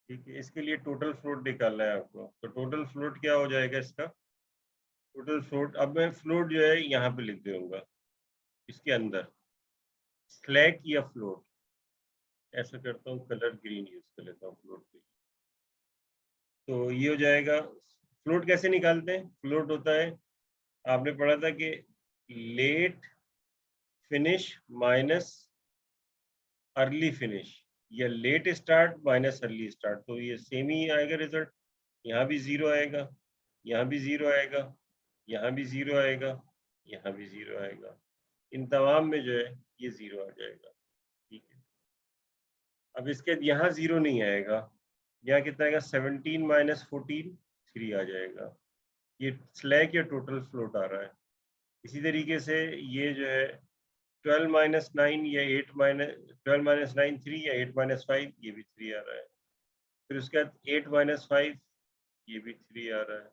ठीक है, इसके लिए टोटल फ्लोट निकालना है आपको। तो टोटल फ्लोट क्या हो जाएगा इसका, टोटल फ्लोट, अब मैं फ्लोट जो है यहाँ पे लिख दूंगा, इसके अंदर स्लैक या फ्लोट, ऐसा करता हूँ, कलर ग्रीन यूज कर लेता हूँ फ्लोट के लिए। तो ये हो जाएगा। फ्लोट कैसे निकालते हैं, फ्लोट होता है, आपने पढ़ा था कि late finish minus early finish, या late start minus early start, तो ये सेम ही आएगा रिजल्ट। यहाँ भी 0 आएगा, यहाँ भी 0 आएगा, यहाँ भी 0 आएगा, यहाँ भी 0 आएगा, इन तमाम में जो है ये 0 आ जाएगा, ठीक है। अब इसके यहाँ 0 नहीं आएगा, यहाँ कितना आएगा, 17 माइनस 14, 3 आ जाएगा। ये स्लैक या टोटल फ्लोट आ रहा है। इसी तरीके से ये जो है 12 माइनस 9 या 8 माइनस 12 माइनस 9 3 या 8 माइनस 5, ये भी 3 आ रहा है। फिर उसके बाद 8 माइनस 5, ये भी 3 आ रहा है।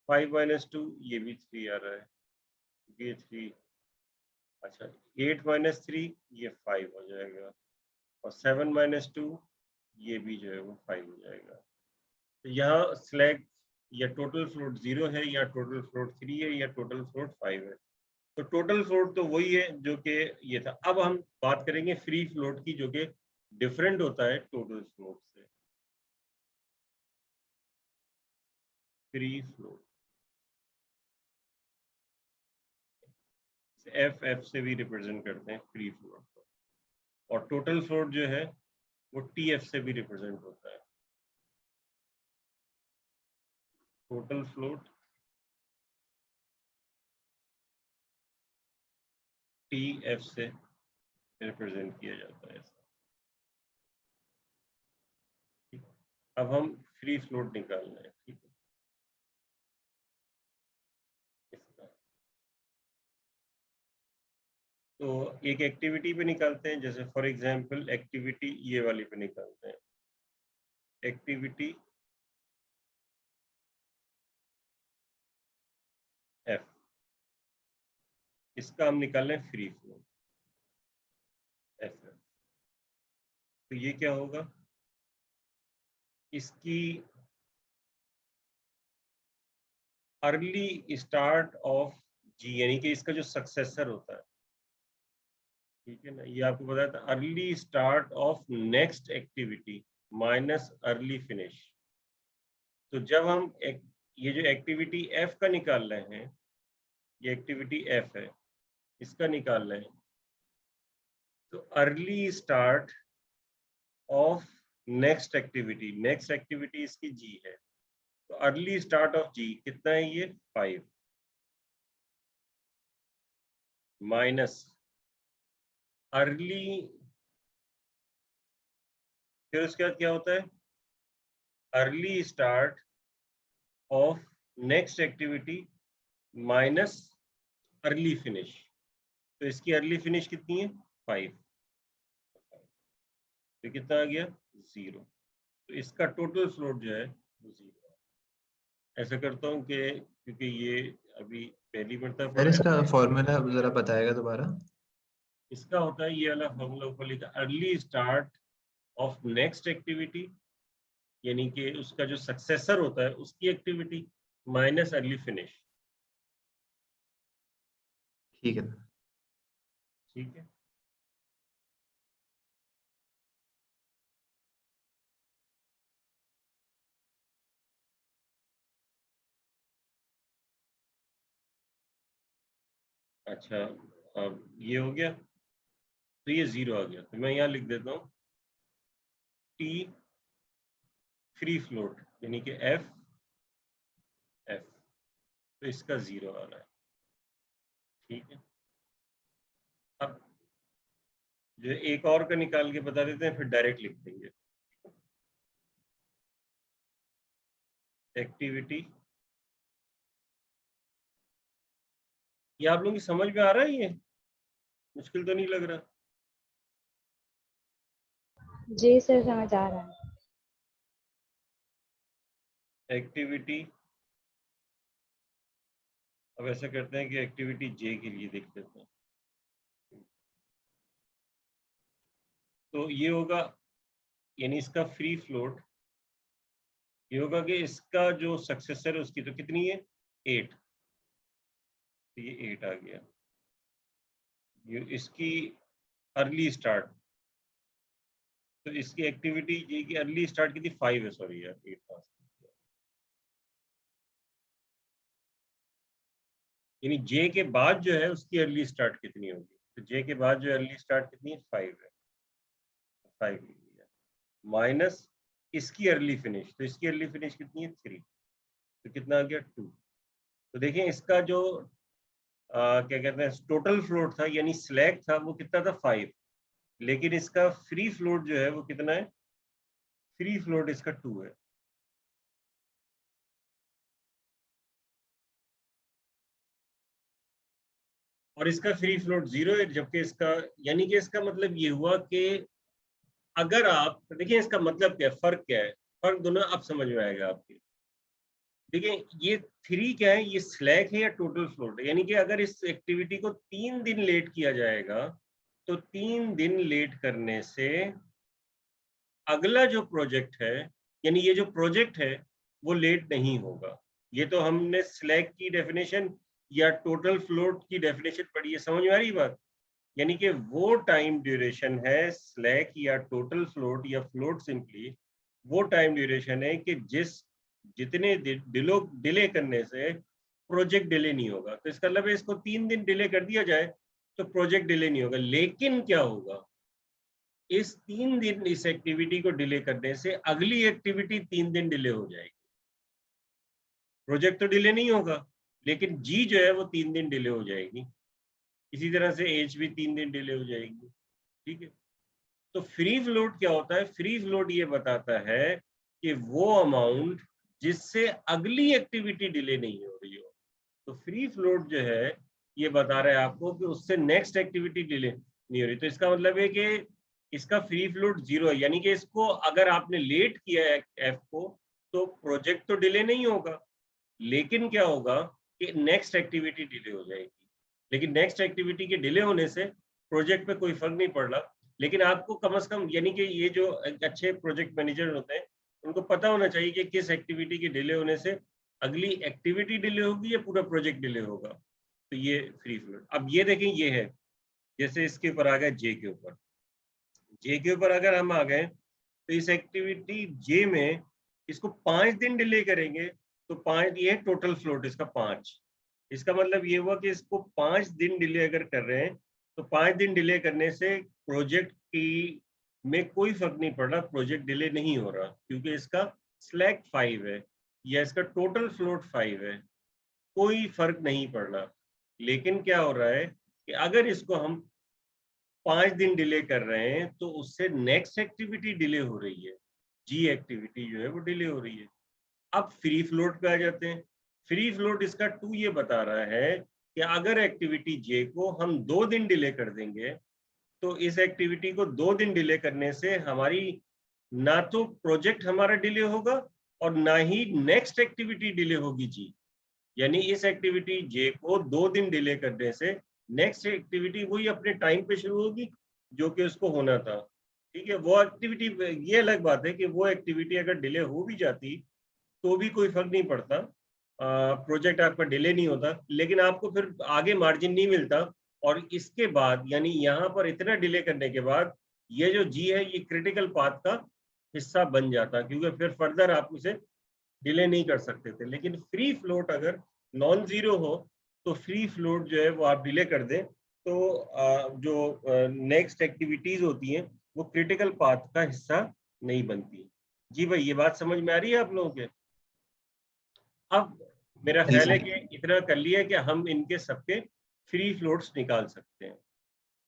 5 माइनस 2, ये भी 3 आ रहा है, ये 3। अच्छा, 8 माइनस 3, ये 5 हो जाएगा, और 7 माइनस 2, ये भी जो है वो 5 हो जाएगा। तो यहाँ स्लैक या टोटल फ्लोट 0 है, या टोटल फ्लोट 3 है, या टोटल फ्लोट 5 है। तो टोटल फ्लोट तो वही है जो कि ये था। अब हम बात करेंगे फ्री फ्लोट की, जो कि डिफरेंट होता है टोटल फ्लोट से। फ्री फ्लोट एफ से भी रिप्रेजेंट करते हैं फ्री फ्लोट को, और टोटल फ्लोट जो है वो टीएफ से भी रिप्रेजेंट होता है। टोटल फ्लोट टीएफ से रिप्रेजेंट किया जाता है। ठीक, अब हम फ्री फ्लोट निकालना है, ठीक है, इसका। तो एक एक्टिविटी पे निकालते हैं, जैसे फॉर एग्जांपल एक्टिविटी ये वाली पे निकालते हैं, एक्टिविटी एफ, इसका हम निकाल रहे हैं फ्री फ्लोट एफ। तो ये क्या होगा, इसकी अर्ली स्टार्ट ऑफ जी, यानी कि इसका जो सक्सेसर होता है, ठीक है ना, ये आपको बताया था, early start of next activity minus early finish. तो जब हम ये जो एक्टिविटी एफ का निकाल रहे हैं, ये एक्टिविटी एफ है, इसका निकाल रहे हैं, तो early start of next activity इसकी जी है, तो अर्ली स्टार्ट ऑफ जी कितना है, ये 5 माइनस अर्ली, फिर उसके बाद क्या होता है, early start of next activity minus early finish. तो इसकी अर्ली फिनिश कितनी है, 5, तो कितना आ गया, 0। तो इसका टोटल फ्लोट जो है वो 0। ऐसा करता हूँ कि क्योंकि ये अभी पहली मरतबा सर पढ़ा है, इसका फॉर्मूला जरा बताएगा दोबारा। इसका होता है ये वाला फॉर्मूला ऊपर लिखा, early start of next activity, यानी कि उसका जो सक्सेसर होता है उसकी एक्टिविटी, माइनस अर्ली फिनिश। ठीक है। ठीक है, अच्छा, अब ये हो गया, तो ये 0 आ गया, तो मैं यहाँ लिख देता हूँ टी फ्री फ्लोट, यानी कि एफ तो इसका 0 आ रहा है। ठीक है, अब जो एक और का निकाल के बता देते हैं, फिर डायरेक्ट लिख देंगे। एक्टिविटी, ये आप लोगों की समझ में आ रहा है? ये मुश्किल तो नहीं लग रहा? जी सर, समझ आ रहा है। एक्टिविटी, अब ऐसा करते हैं कि एक्टिविटी जे के लिए देख लेते हैं। तो ये होगा, यानी इसका फ्री फ्लोट ये होगा कि इसका जो सक्सेसर है उसकी तो कितनी है, 8, तो ये 8 आ गया। ये इसकी अर्ली स्टार्ट, तो इसकी एक्टिविटी ये की अर्ली स्टार्ट कितनी, 5 है, सॉरी यार 8 था, यानी जे के बाद जो है उसकी अर्ली स्टार्ट कितनी होगी, तो जे के बाद जो अर्ली स्टार्ट कितनी है, 5 है, 5 लिया माइनस इसकी अर्ली फिनिश, तो इसकी अर्ली फिनिश कितनी है, 3, तो कितना आ गया, 2। तो देखें इसका जो क्या कहते हैं टोटल फ्लोट था यानी स्लैक था वो कितना था, 5, लेकिन इसका फ्री फ्लोट जो है वो कितना है, फ्री फ्लोट इसका 2 है। और इसका फ्री फ्लोट 0 है, जबकि इसका, यानी कि इसका मतलब ये हुआ कि अगर आप देखिए इसका मतलब क्या है, फर्क क्या है, फर्क दोनों अब समझ में आएगा आपके। देखिए ये 3 क्या है, ये स्लैक है या टोटल फ्लोट है, यानी कि अगर इस एक्टिविटी को 3 दिन लेट किया जाएगा तो 3 दिन लेट करने से अगला जो प्रोजेक्ट है, यानी ये जो प्रोजेक्ट है वो लेट नहीं होगा। ये तो हमने स्लैक की डेफिनेशन या टोटल फ्लोट की डेफिनेशन पढ़ी है, समझ में आ रही बात? यानी कि वो टाइम ड्यूरेशन है स्लैक या टोटल फ्लोट या फ्लोट सिंपली, वो टाइम ड्यूरेशन है कि जितने डिले करने से प्रोजेक्ट डिले नहीं होगा। तो इसका मतलब है इसको 3 दिन डिले कर दिया जाए तो प्रोजेक्ट डिले नहीं होगा, लेकिन क्या होगा, इस 3 दिन इस एक्टिविटी को डिले करने से अगली एक्टिविटी 3 दिन डिले हो जाएगी। प्रोजेक्ट तो डिले नहीं होगा, लेकिन जी जो है वो 3 दिन डिले हो जाएगी। इसी तरह से एच भी 3 दिन डिले हो जाएगी। ठीक है, तो फ्री फ्लोट क्या होता है, फ्री फ्लोट ये बताता है कि वो अमाउंट जिससे अगली एक्टिविटी डिले नहीं हो रही हो। तो फ्री फ्लोट जो है ये बता रहा है आपको कि उससे नेक्स्ट एक्टिविटी डिले नहीं हो रही। तो इसका मतलब है कि इसका फ्री फ्लोट 0 है, यानी कि इसको अगर आपने लेट किया है एफ को तो प्रोजेक्ट तो डिले नहीं होगा, लेकिन क्या होगा कि नेक्स्ट एक्टिविटी डिले हो जाएगी। लेकिन नेक्स्ट एक्टिविटी के डिले होने से प्रोजेक्ट पे कोई फर्क नहीं पड़ रहा, लेकिन आपको कम से कम, यानी कि ये जो अच्छे प्रोजेक्ट मैनेजर होते हैं उनको पता होना चाहिए कि किस एक्टिविटी के डिले होने से अगली एक्टिविटी डिले होगी या पूरा प्रोजेक्ट डिले होगा। तो ये फ्री फ्लोट। अब ये देखें, ये है जैसे इसके ऊपर आ गए जे के ऊपर, जे के ऊपर अगर हम आ गए तो इस एक्टिविटी जे में इसको 5 दिन डिले करेंगे तो 5, ये टोटल फ्लोट इसका 5। इसका मतलब ये हुआ कि इसको 5 दिन डिले अगर कर रहे हैं तो 5 दिन डिले करने से प्रोजेक्ट की में कोई फर्क नहीं पड़ रहा, प्रोजेक्ट डिले नहीं हो रहा, क्योंकि इसका स्लैक 5 है या इसका टोटल फ्लोट 5 है, कोई फर्क नहीं पड़ रहा। लेकिन क्या हो रहा है कि अगर इसको हम 5 दिन डिले कर रहे हैं तो उससे नेक्स्ट एक्टिविटी डिले हो रही है, जी एक्टिविटी जो है वो डिले हो रही है। अब फ्री फ्लोट पे आ जाते हैं। फ्री फ्लोट इसका 2 ये बता रहा है कि अगर एक्टिविटी जे को हम 2 दिन डिले कर देंगे तो इस एक्टिविटी को 2 दिन डिले करने से हमारी ना तो प्रोजेक्ट हमारा डिले होगा और ना ही नेक्स्ट एक्टिविटी डिले होगी जी। यानी इस एक्टिविटी जे को 2 दिन डिले करने से नेक्स्ट एक्टिविटी वही अपने टाइम पे शुरू होगी जो कि उसको होना था। ठीक है, वो एक्टिविटी, ये अलग बात है कि वो एक्टिविटी अगर डिले हो भी जाती तो भी कोई फर्क नहीं पड़ता, प्रोजेक्ट आपका डिले नहीं होता, लेकिन आपको फिर आगे मार्जिन नहीं मिलता। और इसके बाद यानी यहाँ पर इतना डिले करने के बाद ये जो जी है ये क्रिटिकल पाथ का हिस्सा बन जाता, क्योंकि फिर फर्दर आप उसे डिले नहीं कर सकते थे। लेकिन फ्री फ्लोट अगर नॉन जीरो हो तो फ्री फ्लोट जो है वो आप डिले कर दें तो जो नेक्स्ट एक्टिविटीज होती हैं वो क्रिटिकल पाथ का हिस्सा नहीं बनती। जी भाई, ये बात समझ में आ रही है आप लोगों के? अब मेरा जी ख्याल है सर। कि इतना कर लिया कि हम इनके सबके फ्री फ्लोट्स निकाल सकते हैं।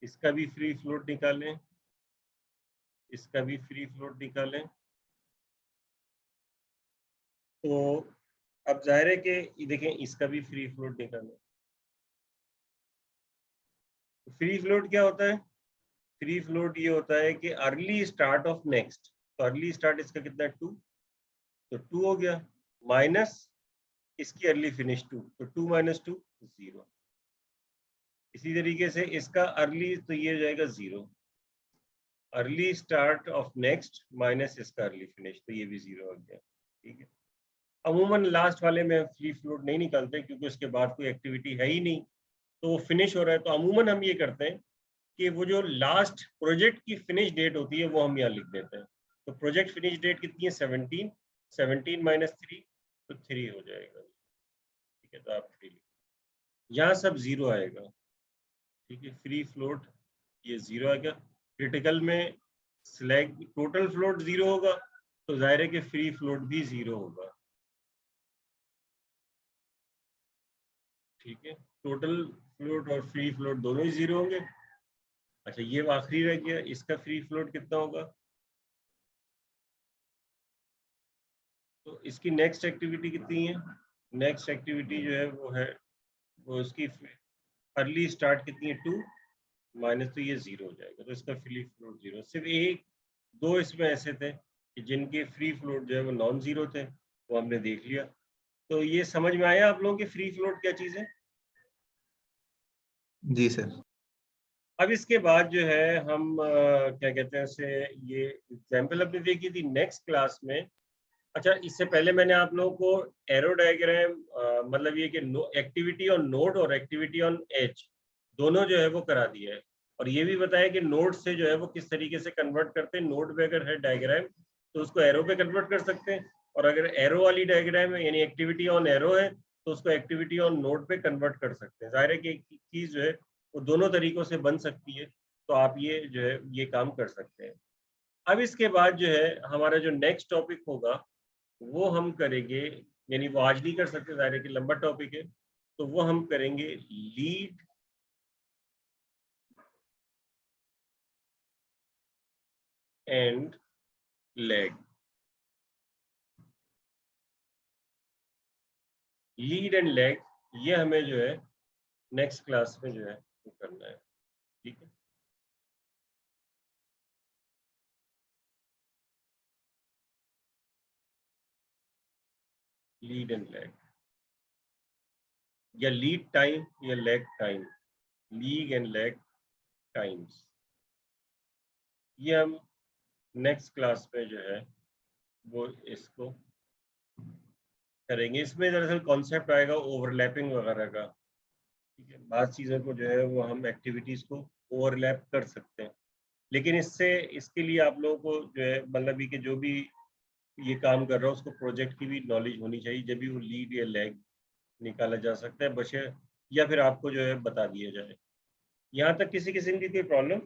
इसका भी फ्री फ्लोट निकालें, इसका भी फ्री फ्लोट निकालें। तो अब जाहिर है कि देखें इसका भी फ्री फ्लोट निकालें। फ्री फ्लोट क्या होता है? फ्री फ्लोट ये होता है कि अर्ली स्टार्ट ऑफ नेक्स्ट। तो अर्ली स्टार्ट इसका कितना है? 2, तो 2 हो गया, माइनस इसकी अर्ली फिनिश 2, तो 2 माइनस 2 0। इसी तरीके से इसका अर्ली तो ये हो जाएगा 0, early start of next minus इसका अर्ली फिनिश, तो ये भी 0 हो गया। ठीक है, अमूमन लास्ट वाले में फ्री फ्लोट नहीं निकालते क्योंकि उसके बाद कोई एक्टिविटी है ही नहीं, तो वो फिनिश हो रहा है। तो अमूमन हम ये करते हैं कि वो जो लास्ट प्रोजेक्ट की फिनिश डेट होती है वो हम यहाँ लिख देते हैं। तो प्रोजेक्ट फिनिश डेट कितनी है? 17, 17 माइनस 3, तो 3 हो जाएगा। ठीक है, तो आप 3 लिख, यहाँ सब 0 आएगा। ठीक है, फ्री फ्लोट ये 0 आएगा। क्रिटिकल में स्लैग टोटल फ्लोट 0 होगा, तो जाहिर है कि फ्री फ्लोट भी 0 होगा। ठीक है, टोटल फ्लोट और फ्री फ्लोट दोनों ही 0 होंगे। अच्छा, ये आखिरी रह गया, इसका फ्री फ्लोट कितना होगा? तो इसकी नेक्स्ट एक्टिविटी कितनी है? नेक्स्ट एक्टिविटी जो है वो इसकी अर्ली स्टार्ट कितनी है? 2 माइनस, तो ये 0 हो जाएगा। तो इसका फ्री फ्लोट 0। सिर्फ एक दो इसमें ऐसे थे कि जिनके फ्री फ्लोट जो है वो नॉन जीरो थे, वो हमने देख लिया। तो ये समझ में आया आप लोगों की फ्री फ्लोट क्या चीज़ है? जी सर। अब इसके बाद जो है हम क्या कहते हैं इसे, ये एग्जाम्पल अपनी देखी थी नेक्स्ट क्लास में। अच्छा, इससे पहले मैंने आप लोगों को एरो डायग्राम मतलब ये कि एक्टिविटी ऑन नोड और एक्टिविटी ऑन एज दोनों जो है वो करा दिया है, और ये भी बताया कि नोड से जो है वो किस तरीके से कन्वर्ट करते हैं। नोड पे अगर है डायग्राम तो उसको एरो पे कन्वर्ट कर सकते हैं, और अगर एरो वाली डायग्राम है यानी एक्टिविटी ऑन एरो है तो उसको एक्टिविटी ऑन नोड पे कन्वर्ट कर सकते हैं। जाहिर है कि एक चीज़ जो है वो दोनों तरीकों से बन सकती है, तो आप ये जो है ये काम कर सकते हैं। अब इसके बाद जो है हमारा जो नेक्स्ट टॉपिक होगा वो हम करेंगे, यानी वो आज नहीं कर सकते, जाहिर है कि लंबा टॉपिक है, तो वो हम करेंगे lead and lag. Lead and lag ये हमें जो है नेक्स्ट क्लास में जो है वो करना है। ठीक है, लीड एंड लैग या लीड टाइम या lag time, lead and lag times, ये हम नेक्स्ट क्लास में जो है वो इसको करेंगे। इसमें दरअसल कॉन्सेप्ट आएगा ओवरलैपिंग वगैरह का। ठीक है, बात चीज़ों को जो है वो हम एक्टिविटीज़ को ओवरलैप कर सकते हैं, लेकिन इसके लिए आप लोगों को जो है मतलब कि जो भी ये काम कर रहा है उसको प्रोजेक्ट की भी नॉलेज होनी चाहिए, जब भी वो लीड या लैग निकाला जा सकता है, बशर्ते या फिर आपको जो है बता दिया जाए। यहाँ तक किसी किस्म की कोई प्रॉब्लम?